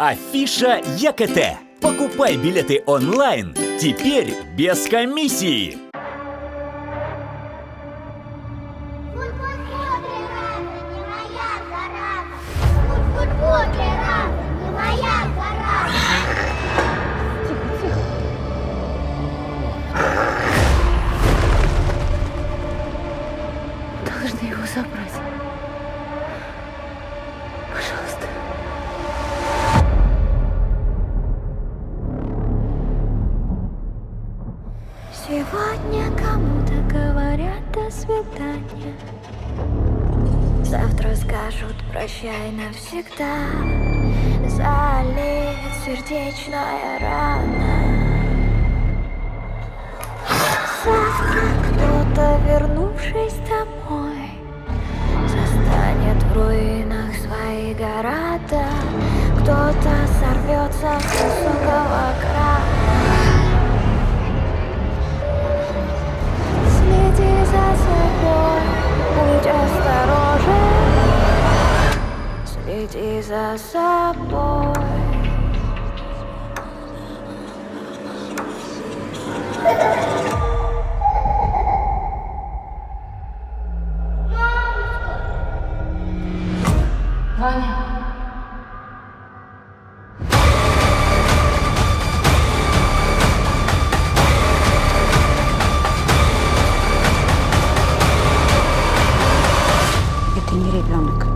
Афиша ЕКТ. Покупай билеты онлайн. Теперь без комиссии. Фу-фу-фу, зараза, не моя зараза. Фу-фу-фу, зараза, не моя зараза. Должны его забрать. Пожалуйста. Сегодня кому-то говорят до свидания. Завтра скажут прощай навсегда. Залит сердечная рана. Завтра кто-то, вернувшись домой, застанет в руинах свои города. Кто-то сорвется с высокого края. Следи за собой, будь осторожен. Следи за собой. Ваня. Это не ребенок.